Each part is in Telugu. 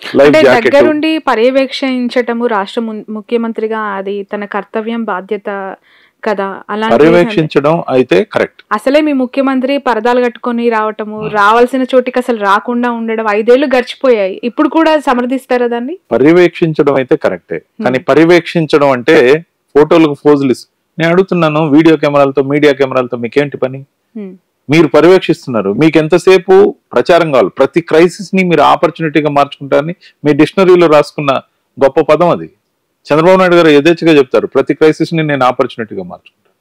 లైఫ్ అంటే జాకెట్. దగ్గరుండి పర్యవేక్షించటము రాష్ట్ర ముఖ్యమంత్రిగా అది తన కర్తవ్యం, బాధ్యత కదా. అలాంటి పర్యవేక్షించడం అయితే కరెక్ట్. అసలే మీ ముఖ్యమంత్రి పరదాలు కట్టుకొని రావటము, రావాల్సిన చోటికి అసలు రాకుండా ఉండడం, 5 ఏళ్లు గడిచిపోయాయి. ఇప్పుడు కూడా సమర్థిస్తారా దాన్ని? పర్యవేక్షించడం అయితే కరెక్టే, కానీ పర్యవేక్షించడం అంటే ఫోటోలకు ఫోజులు నేను అడుగుతున్నాను, వీడియో కెమెరాలతో మీడియా కెమెరాలతో మీకేంటి పని? మీరు పర్యవేక్షిస్తున్నారు, మీకు ఎంతసేపు ప్రచారం కావాలి. ప్రతి క్రైసిస్ ని మీరు ఆపర్చునిటీగా మార్చుకుంటారని మీ డిక్షనరీలో రాసుకున్న గొప్ప పదం అది. చంద్రబాబు నాయుడు గారు యథేచ్ఛగా చెప్తారు, ప్రతి క్రైసిస్ ని నేను ఆపర్చునిటీగా మార్చుకుంటాను.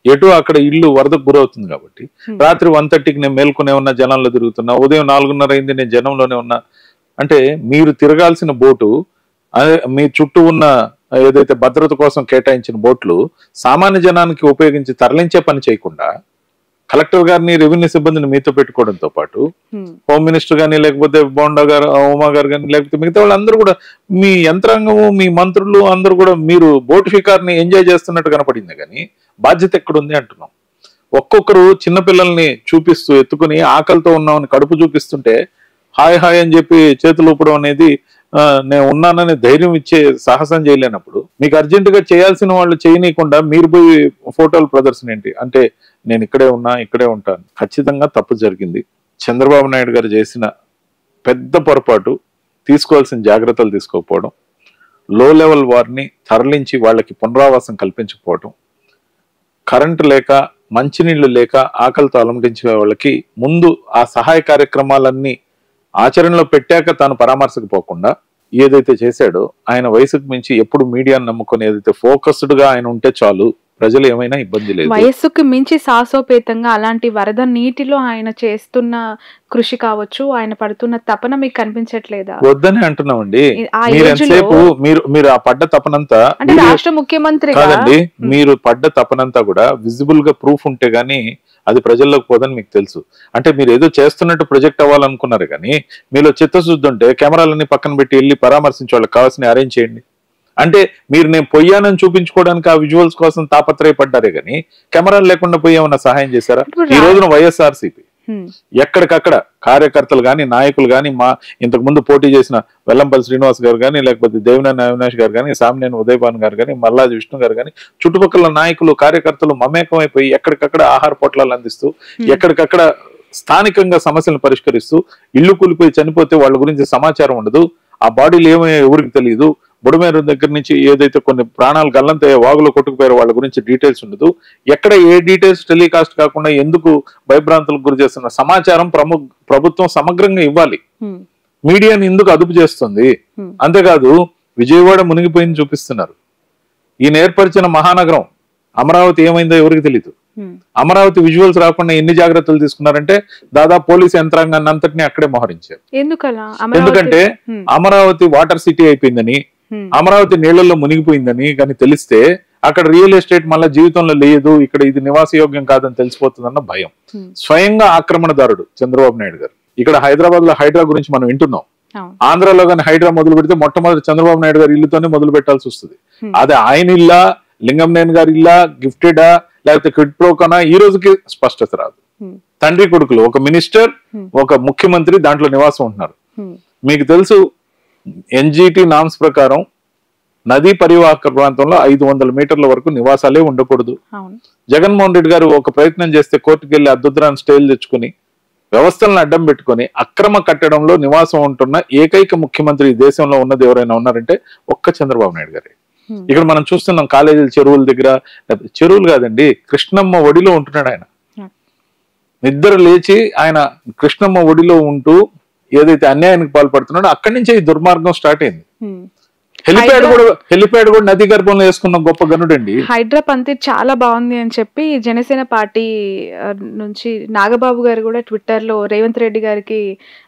ఎటు అక్కడ ఇల్లు వరదకు గురవుతుంది కాబట్టి రాత్రి 1:30కి నేను మేల్కొనే ఉన్నా, జనంలో తిరుగుతున్నా, ఉదయం 4:30 అయింది నేను జనంలోనే ఉన్నా. అంటే మీరు తిరగాల్సిన బోటు, మీ చుట్టూ ఉన్న ఏదైతే భద్రత కోసం కేటాయించిన బోట్లు సామాన్య జనానికి ఉపయోగించి తరలించే పని చేయకుండా కలెక్టర్ గారిని, రెవెన్యూ సిబ్బందిని మీతో పెట్టుకోవడంతో పాటు హోమ్ మినిస్టర్ గానీ, లేకపోతే బోండా గారు, ఉమా గారు కానీ, లేకపోతే మిగతా వాళ్ళందరూ కూడా మీ యంత్రాంగము, మీ మంత్రులు అందరూ కూడా మీరు బోటు షికార్ని ఎంజాయ్ చేస్తున్నట్టు కనపడింది. కానీ బాధ్యత ఎక్కడుంది అంటున్నాం. ఒక్కొక్కరు చిన్నపిల్లల్ని చూపిస్తూ ఎత్తుకుని ఆకలితో ఉన్నామని కడుపు చూపిస్తుంటే హాయ్ హాయ్ అని చెప్పి చేతులు ఊపడం అనేది, నేను ఉన్నానని ధైర్యం ఇచ్చే సాహసం చేయలేనప్పుడు మీకు అర్జెంటుగా చేయాల్సిన వాళ్ళు చేయనీయకుండా మీరు పోయి ఫోటోలు ప్రదర్శన ఏంటి? అంటే నేను ఇక్కడే ఉన్నా, ఇక్కడే ఉంటాను. ఖచ్చితంగా తప్పు జరిగింది. చంద్రబాబు నాయుడు గారు చేసిన పెద్ద పొరపాటు తీసుకోవాల్సిన జాగ్రత్తలు తీసుకోకపోవడం, లో లెవెల్ వారిని తరలించి వాళ్ళకి పునరావాసం కల్పించకపోవడం, కరెంటు లేక, మంచినీళ్లు లేక ఆకలితో అలమటించే వాళ్ళకి ముందు ఆ సహాయ కార్యక్రమాలన్నీ ఆచరణలో పెట్టాక తాను పరామర్శకు పోకుండా ఏదైతే చేశాడో, ఆయన వయసుకు మించి ఎప్పుడు మీడియాను నమ్ముకొని ఏదైతే ఫోకస్డ్ గా ఆయన ఉంటే చాలు, ప్రజలు ఏమైనా ఇబ్బంది లేదు. వయస్సుకు మించి సాహసోపేతంగా అలాంటి వరద నీటిలో ఆయన చేస్తున్న కృషి కావచ్చు, ఆయన పడుతున్న తపన మీకు కనిపించట్లేదా? వద్దని అంటున్నామండి. మీరు ఎంతసేపు మీరు ఆ పడ్డ తపనంతా, అంటే రాష్ట్ర ముఖ్యమంత్రి కాదండి, మీరు పడ్డ తపనంతా కూడా విజిబుల్ గా ప్రూఫ్ ఉంటే గానీ అది ప్రజల్లోకి పోదని మీకు తెలుసు. అంటే మీరు ఏదో చేస్తున్నట్టు ప్రొజెక్ట్ అవ్వాలనుకున్నారు, కానీ మీలో చిత్తశుద్ధి ఉంటే కెమెరాలన్నీ పక్కన పెట్టి వెళ్ళి పరామర్శించే వాళ్ళకి కావాల్సిన అరేంజ్ చేయండి. అంటే మీరు నేను పోయానని చూపించుకోవడానికి ఆ విజువల్స్ కోసం తాపత్రయపడ్డారే కానీ కెమెరాలు లేకుండా పోయి ఏమన్నా సహాయం చేశారా? ఈ రోజున వైఎస్ఆర్సీపీ ఎక్కడికక్కడ కార్యకర్తలు గాని, నాయకులు గాని, మా ఇంతకు ముందు పోటీ చేసిన వెల్లంపల్లి శ్రీనివాస్ గారు కానీ, లేకపోతే దేవినేని అవినాష్ గారు కానీ, సామినేని ఉదయభాన్ గారు కానీ, మల్లాది విష్ణు గారు కానీ, చుట్టుపక్కల నాయకులు, కార్యకర్తలు మమేకమైపోయి ఎక్కడికక్కడ ఆహార పొట్లాలు అందిస్తూ, ఎక్కడికక్కడ స్థానికంగా సమస్యలను పరిష్కరిస్తూ, ఇల్లు కూలిపోయి చనిపోతే వాళ్ళ గురించి సమాచారం ఉండదు, ఆ బాడీలు ఏమో ఎవరికి తెలియదు, బుడమేరు దగ్గర నుంచి ఏదైతే కొన్ని ప్రాణాలు గల్లంత వాగులో కొట్టుకుపోయారో వాళ్ళ గురించి డీటెయిల్స్ ఉండదు, ఎక్కడ ఏ డీటెయిల్స్ టెలికాస్ట్ కాకుండా ఎందుకు భయభ్రాంతులకు గురి చేస్తున్న సమాచారం ప్రభుత్వం సమగ్రంగా ఇవ్వాలి. మీడియాని ఎందుకు అదుపు చేస్తుంది? అంతేకాదు విజయవాడ మునిగిపోయింది చూపిస్తున్నారు. ఈయన ఏర్పరిచిన మహానగరం అమరావతి ఏమైందో ఎవరికి తెలియదు. అమరావతి విజువల్స్ రాకుండా ఎన్ని జాగ్రత్తలు తీసుకున్నారంటే దాదాపు పోలీసు యంత్రాంగాన్ని అంతటినీ అక్కడే మోహరించారు. ఎందుకంటే అమరావతి వాటర్ సిటీ అయిపోయిందని, అమరావతి నీళ్లలో మునిగిపోయిందని కానీ తెలిస్తే అక్కడ రియల్ ఎస్టేట్ మళ్ళీ జీవితంలో లేదు, ఇక్కడ ఇది నివాసయోగ్యం కాదని తెలిసిపోతుందన్న భయం. స్వయంగా ఆక్రమణదారుడు చంద్రబాబు నాయుడు గారు. ఇక్కడ హైదరాబాద్ లో హైడ్రా గురించి మనం వింటున్నాం. ఆంధ్రాలో కానీ హైడ్రా మొదలు పెడితే మొట్టమొదటి చంద్రబాబు నాయుడు గారి ఇల్లుతోనే మొదలు పెట్టాల్సి వస్తుంది. అదే ఆయన ఇల్లా, లింగంనేని గారి ఇల్లా, గిఫ్టెడా, లేకపోతే క్విడ్ ప్రోకనా, ఈ రోజుకి స్పష్టత రాదు. తండ్రి కొడుకులు, ఒక మినిస్టర్, ఒక ముఖ్యమంత్రి దాంట్లో నివాసం ఉంటున్నారు. మీకు తెలుసు ఎన్జిటి నామ్స్ ప్రకారం నదీ పరివాహక ప్రాంతంలో 500 మీటర్ల వరకు నివాసాలే ఉండకూడదు. జగన్మోహన్ రెడ్డి గారు ఒక ప్రయత్నం చేస్తే కోర్టుకు వెళ్లి అద్దుద్రాన్ని స్టేలు తెచ్చుకుని వ్యవస్థలను అడ్డం పెట్టుకుని అక్రమ కట్టడంలో నివాసం ఉంటున్న ఏకైక ముఖ్యమంత్రి ఈ దేశంలో ఉన్నది ఎవరైనా ఉన్నారంటే ఒక్క చంద్రబాబు నాయుడు గారే. ఇక్కడ మనం చూస్తున్నాం కాలేజీల చెరువుల దగ్గర, చెరువులు కాదండి, కృష్ణమ్మ ఒడిలో ఉంటున్నాడు ఆయన. నిద్ర లేచి ఆయన కృష్ణమ్మ ఒడిలో ఉంటూ ఏదైతే అన్యాయానికి పాల్పడుతున్నాడో అక్కడి నుంచే ఈ దుర్మార్గం స్టార్ట్ అయింది. హెలిప్యాడ్ కూడా నది గర్భంలో వేసుకున్న గొప్ప గనుడండి. హైడ్రా పంతి చాలా బాగుంది అని చెప్పి జనసేన పార్టీ నుంచి నాగబాబు గారు కూడా ట్విట్టర్ లో రేవంత్ రెడ్డి గారికి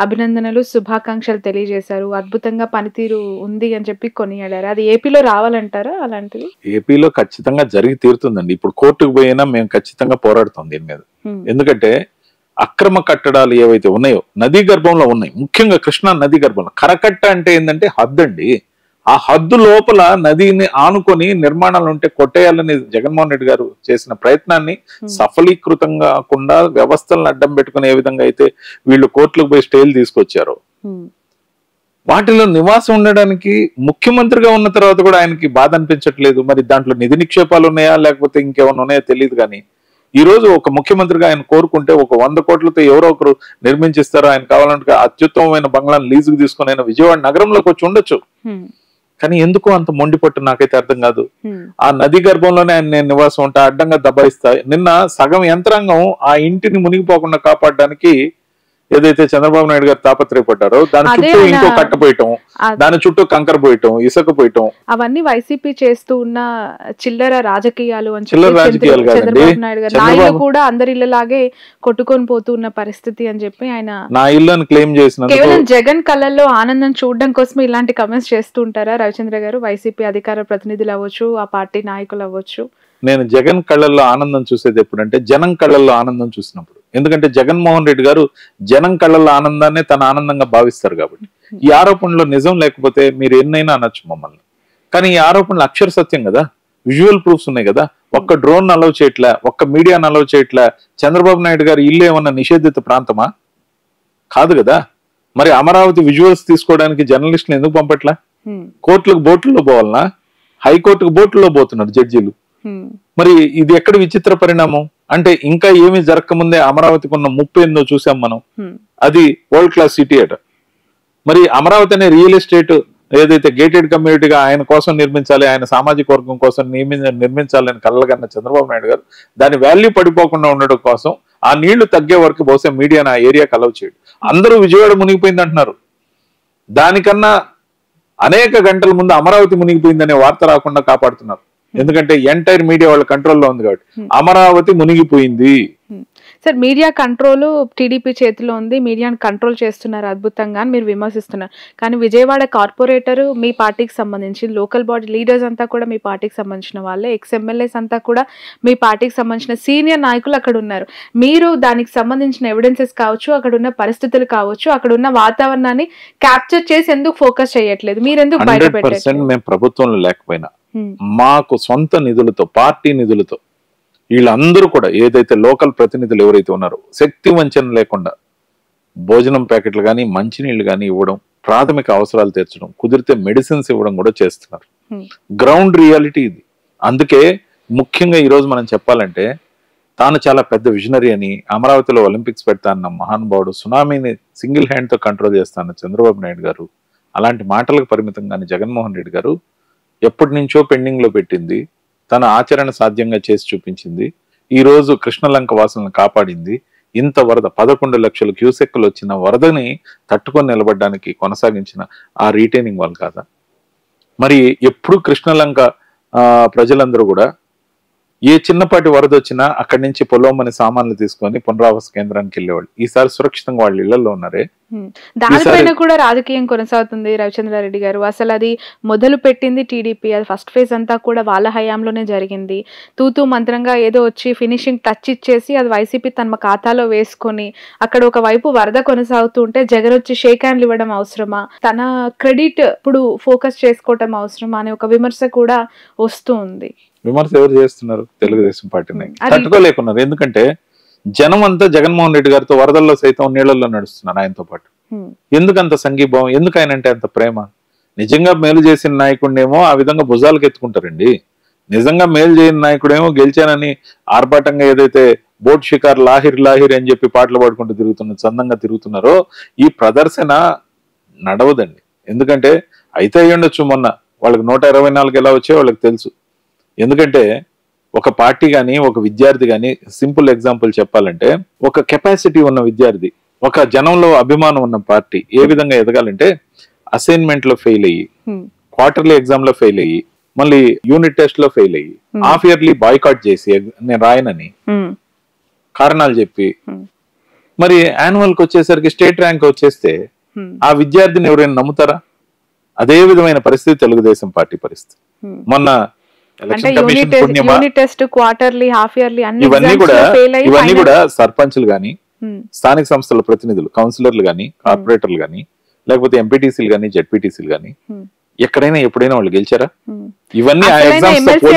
అభినందనలు, శుభాకాంక్షలు తెలియజేశారు. అద్భుతంగా పనితీరు ఉంది అని చెప్పి కొనియాడారు. అది ఏపీలో రావాలంటారా? అలాంటిది ఏపీలో ఖచ్చితంగా జరిగి తీరుతుందండి. ఇప్పుడు కోర్టుకు పోయినా మేము ఖచ్చితంగా పోరాడుతాం దీని మీద. ఎందుకంటే అక్రమ కట్టడాలు ఏవైతే ఉన్నాయో నదీ గర్భంలో ఉన్నాయి, ముఖ్యంగా కృష్ణా నదీ గర్భంలో. కరకట్ట అంటే ఏంటంటే హద్దు అండి. ఆ హద్దు లోపల నదిని ఆనుకొని నిర్మాణాలు ఉంటే కొట్టేయాలని జగన్మోహన్ రెడ్డి గారు చేసిన ప్రయత్నాన్ని సఫలీకృతం కాకుండా వ్యవస్థలను అడ్డం పెట్టుకుని ఏ విధంగా అయితే వీళ్ళు కోర్టులకు పోయి స్టేలు తీసుకొచ్చారో, వాటిలో నివాసం ఉండడానికి ముఖ్యమంత్రిగా ఉన్న తర్వాత కూడా ఆయనకి బాధ అనిపించట్లేదు. మరి దాంట్లో నిధి నిక్షేపాలు ఉన్నాయా లేకపోతే ఇంకేమైనా ఉన్నాయో తెలియదు. కానీ ఈ రోజు ఒక ముఖ్యమంత్రిగా ఆయన కోరుకుంటే ఒక 100 కోట్లతో ఎవరో ఒకరు నిర్మించిస్తారో, ఆయన కావాలంటే అత్యుత్తమమైన బంగ్లాను లీజుకు తీసుకుని ఆయన విజయవాడ నగరంలోకి వచ్చి ఉండొచ్చు. కానీ ఎందుకు అంత మొండిపట్టు నాకైతే అర్థం కాదు. ఆ నది గర్భంలోనే ఆయన నేను నివాసం ఉంటా, అడ్డంగా దబాయిస్తా. నిన్న సగం యంత్రాంగం ఆ ఇంటిని మునిగిపోకుండా కాపాడడానికి ఏదైతే చంద్రబాబు నాయుడు గారు తాపత్రయపడ్డారో దాని చుట్టూ ఇంకో కట్ట పోయటం, దాని చుట్టూ కంకర పోయటం, ఇసుక పోయటం, అవన్నీ వైసీపీ చేస్తూ ఉన్న చిల్లర రాజకీయాలు అని చిల్లర రాజకీయాలు కాదండి. చంద్రబాబు నాయుడు గారు నా ఇల్లు కూడా అందరి ఇళ్ళలాగే కొట్టుకొని పోతూ ఉన్న పరిస్థితి అని చెప్పి ఆయన నా ఇల్లు అని క్లెయిమ్ చేసిన కేవలం జగన్ కళ్ళల్లో ఆనందం చూడడం కోసం ఇలాంటి కమెంట్స్ చేస్తూ ఉంటారా రవిచంద్ర గారు? వైసీపీ అధికార ప్రతినిధులు అవ్వచ్చు, ఆ పార్టీ నాయకులు అవ్వచ్చు. నేను జగన్ కళ్ళల్లో ఆనందం చూసేది ఎప్పుడంటే జనం కళ్ళల్లో ఆనందం చూసినప్పుడు. ఎందుకంటే జగన్మోహన్ రెడ్డి గారు జనం కళ్ళల్లో ఆనందాన్ని తన ఆనందంగా భావిస్తారు కాబట్టి. ఈ ఆరోపణలో నిజం లేకపోతే మీరు ఎన్నైనా అనొచ్చు మమ్మల్ని, కానీ ఈ ఆరోపణలు అక్షర సత్యం కదా, విజువల్ ప్రూఫ్స్ ఉన్నాయి కదా. ఒక్క డ్రోన్ అలౌ చేయట్లే, ఒక్క మీడియాను అలౌ చేయట్లే. చంద్రబాబు నాయుడు గారు ఇల్లు ఏమన్నా నిషేధిత ప్రాంతమా? కాదు కదా. మరి అమరావతి విజువల్స్ తీసుకోవడానికి జర్నలిస్టులు ఎందుకు పంపట్లా? కోర్టులకు బోట్లలో పోవాలనా? హైకోర్టుకు బోట్లలో పోతున్నారు జడ్జీలు. మరి ఇది ఎక్కడ విచిత్ర పరిణామం అంటే, ఇంకా ఏమి జరగకముందే అమరావతికి ఉన్న ముప్పు ఏందో చూసాం మనం. అది వరల్డ్ క్లాస్ సిటీ అట. మరి అమరావతి అనే రియల్ ఎస్టేట్ ఏదైతే గేటెడ్ కమ్యూనిటీగా ఆయన కోసం నిర్మించాలి, ఆయన సామాజిక వర్గం కోసం నిర్మించాలని కలగన్న చంద్రబాబు నాయుడు గారు దాని వాల్యూ పడిపోకుండా ఉండడం కోసం ఆ నీళ్లు తగ్గే వరకు బహుశా మీడియాను ఆ ఏరియాకి అలౌ చేయడు. అందరూ విజయవాడ మునిగిపోయింది అంటున్నారు. దానికన్నా అనేక గంటల ముందు అమరావతి మునిగిపోయిందనే వార్త రాకుండా కాపాడుతున్నారు. ఎందుకంటే ఎంటైర్ మీడియా వాళ్ళ కంట్రోల్లో ఉంది కాబట్టి. అమరావతి మునిగిపోయింది. సార్, మీడియా కంట్రోల్ టీడీపీ చేతిలో ఉంది, మీడియాను కంట్రోల్ చేస్తున్నారు అద్భుతంగా అని మీరు విమర్శిస్తున్నారు. కానీ విజయవాడ కార్పొరేటర్ మీ పార్టీకి సంబంధించి, లోకల్ బాడీ లీడర్స్ అంతా కూడా మీ పార్టీకి సంబంధించిన వాళ్ళే, ఎమ్మెల్యేస్ అంతా కూడా మీ పార్టీకి సంబంధించిన సీనియర్ నాయకులు అక్కడ ఉన్నారు. మీరు దానికి సంబంధించిన ఎవిడెన్సెస్ కావచ్చు, అక్కడ ఉన్న పరిస్థితులు కావచ్చు, అక్కడ ఉన్న వాతావరణాన్ని క్యాప్చర్ చేసి ఎందుకు ఫోకస్ చేయట్లేదు? మీరు ఎందుకు బయట పెట్టారు? మేము ప్రభుత్వంలో లేకపోయినా మాకు సొంత నిధులతో, పార్టీ నిధులతో వీళ్ళందరూ కూడా ఏదైతే లోకల్ ప్రతినిధులు ఎవరైతే ఉన్నారో శక్తి వంచన లేకుండా భోజనం ప్యాకెట్లు కానీ మంచినీళ్లు కానీ ఇవ్వడం, ప్రాథమిక అవసరాలు తీర్చడం, కుదిరితే మెడిసిన్స్ ఇవ్వడం కూడా చేస్తున్నారు. గ్రౌండ్ రియాలిటీ ఇది. అందుకే ముఖ్యంగా ఈరోజు మనం చెప్పాలంటే, తాను చాలా పెద్ద విజనరీ అని, అమరావతిలో ఒలింపిక్స్ పెడతా అన్న మహానుభావుడు, సునామీని సింగిల్ హ్యాండ్ తో కంట్రోల్ చేస్తాన్న చంద్రబాబు నాయుడు గారు అలాంటి మాటలకు పరిమితంగానే జగన్మోహన్ రెడ్డి గారు ఎప్పటి నుంచో పెండింగ్ లో పెట్టింది తన ఆచరణ సాధ్యంగా చేసి చూపించింది. ఈ రోజు కృష్ణలంక వాసులను కాపాడింది. ఇంత వరద 11 లక్షల క్యూసెక్కులు వచ్చిన వరదని తట్టుకొని నిలబడడానికి కొనసాగించిన ఆ రీటైనింగ్ వాళ్ళు కాదా? మరి ఎప్పుడు కృష్ణలంక ప్రజలందరూ కూడా ఏ చిన్నపాటి వరద వచ్చినా అక్కడి నుంచి పొలోమని సామాన్లు తీసుకొని పునరావాస కేంద్రానికి వెళ్ళేవాళ్ళు. ఈసారి సురక్షితంగా వాళ్ళ ఇళ్లలో ఉన్నారే. దానిపైన కూడా రాజకీయం కొనసాగుతుంది రవిచంద్రారెడ్డి గారు. అసలు అది మొదలు పెట్టింది టీడీపీ. అది ఫస్ట్ ఫేజ్ అంతా కూడా వాళ్ళ హయాంలోనే జరిగింది. తూతూ మంత్రంగా ఏదో వచ్చి ఫినిషింగ్ టచ్ ఇచ్చేసి అది వైసీపీ తమ ఖాతాలో వేసుకొని అక్కడ ఒక వైపు వరద కొనసాగుతూ ఉంటే జగన్ వచ్చి షేక్ హ్యాండ్లు ఇవ్వడం అవసరమా, తన క్రెడిట్ ఇప్పుడు ఫోకస్ చేసుకోవటం అవసరమా అనే ఒక విమర్శ కూడా వస్తూ ఉంది. విమర్శ ఎవరు చేస్తున్నారు? తెలుగుదేశం పార్టీని తట్టుకోలేకున్నారు. ఎందుకంటే జనం అంతా జగన్మోహన్ రెడ్డి గారితో వరదల్లో సైతం నీళ్లలో నడుస్తున్నారు ఆయనతో పాటు. ఎందుకంత సంఘీభావం? ఎందుకు ఆయన అంటే అంత ప్రేమ? నిజంగా మేలు చేసిన నాయకుడినేమో ఆ విధంగా భుజాలకు ఎత్తుకుంటారండి. నిజంగా మేలు చేయని నాయకుడేమో గెలిచానని ఆర్భాటంగా ఏదైతే బోట్ షికార్ లాహిర్ లాహిర్ అని చెప్పి పాటలు పాడుకుంటూ చందంగా తిరుగుతున్నారో ఈ ప్రదర్శన నడవదండి. ఎందుకంటే అయితే అయ్యుండొచ్చు, మొన్న వాళ్ళకి 124 ఎలా వచ్చాయో వాళ్ళకి తెలుసు. ఎందుకంటే ఒక పార్టీ కానీ ఒక విద్యార్థి కానీ, సింపుల్ ఎగ్జాంపుల్ చెప్పాలంటే, ఒక కెపాసిటీ ఉన్న విద్యార్థి, ఒక జనంలో అభిమానం ఉన్న పార్టీ ఏ విధంగా ఎదగాలంటే, అసైన్మెంట్ లో ఫెయిల్ అయ్యి, క్వార్టర్లీ ఎగ్జామ్ లో ఫెయిల్ అయ్యి, మళ్ళీ యూనిట్ టెస్ట్ లో ఫెయిల్ అయ్యి, హాఫ్ ఇయర్లీ బాయ్కాట్ చేసి నేను రాయనని కారణాలు చెప్పి, మరి యాన్యువల్ కి వచ్చేసరికి స్టేట్ ర్యాంక్ వచ్చేస్తే ఆ విద్యార్థిని ఎవరైనా నమ్ముతారా? అదే విధమైన పరిస్థితి తెలుగుదేశం పార్టీ పరిస్థితి. మొన్న ఇవన్నీ కూడా సర్పంచ్లు గాని, స్థానిక సంస్థల ప్రతినిధులు, కౌన్సిలర్లు గాని, కార్పొరేటర్లు గాని, లేకపోతే ఎంపీటీసీలు గాని, జెడ్పీటీసీలు గాని ఎక్కడైనా ఎప్పుడైనా వాళ్ళు గెలిచారా? ఇవన్నీ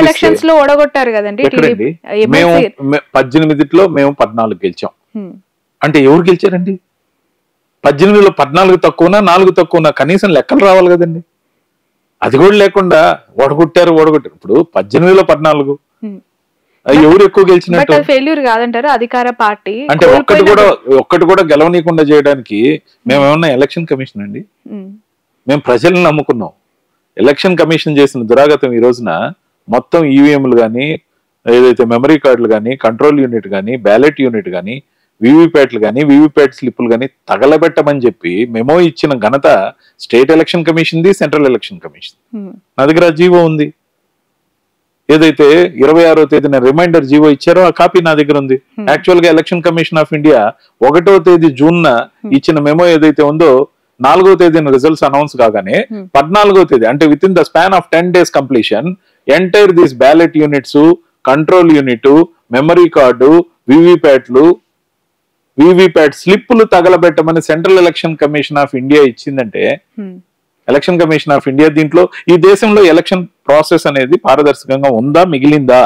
ఎలక్షన్స్ లో ఓడగొట్టారు కదండి. మేము 18లో మేము 14 గెలిచాం అంటే ఎవరు గెలిచారండి? 18లో 14 తక్కువనా 4 తక్కువనా కనీసం లెక్కలు రావాలి కదండి. అది కూడా లేకుండా ఓడగొట్టారు. ఇప్పుడు 18లో 14 ఎవరు ఎక్కువ గెలిచినట్టు? ఫెయిల్యూర్ కాదంటారు అధికార పార్టీ అంటే ఒక్కటి కూడా గెలవనీయకుండా చేయడానికి మేమేమన్నా ఎలక్షన్ కమిషన్ అండి? మేము ప్రజల్ని నమ్ముకున్నాం. ఎలక్షన్ కమిషన్ చేసిన దురాగతం ఈ రోజున మొత్తం ఈవీఎంలు కానీ, ఏదైతే మెమరీ కార్డులు కానీ, కంట్రోల్ యూనిట్ కానీ, బ్యాలెట్ యూనిట్ కానీ, వీవీప్యాట్లు కానీ, వీవీప్యాట్ స్లిప్పులు కానీ తగలబెట్టమని చెప్పి మెమో ఇచ్చిన ఘనత స్టేట్ ఎలక్షన్ కమిషన్ది, సెంట్రల్ ఎలక్షన్ కమిషన్. నా దగ్గర జీవో ఉంది. ఏదైతే 26వ తేదీన రిమైండర్ జీవో ఇచ్చారో ఆ కాపీ నా దగ్గర ఉంది. యాక్చువల్ గా ఎలక్షన్ కమిషన్ ఆఫ్ ఇండియా 1వ తేదీ జూన్ ఇచ్చిన మెమో ఏదైతే ఉందో 4వ తేదీన రిజల్ట్స్ అనౌన్స్ కాగానే 14వ తేదీ అంటే within the span of 10 days completion entire these ballot units, control unit, memory card, వీవీప్యాట్లు, వీవీప్యాట్ స్లిప్పులు తగలబెట్టమని central election commission of India ఇచ్చిందంటే ఎలక్షన్ కమిషన్ ఆఫ్ ఇండియా దీంట్లో ఈ దేశంలో ఎలక్షన్ ప్రాసెస్ అనేది పారదర్శకంగా ఉందా, మిగిలిందా?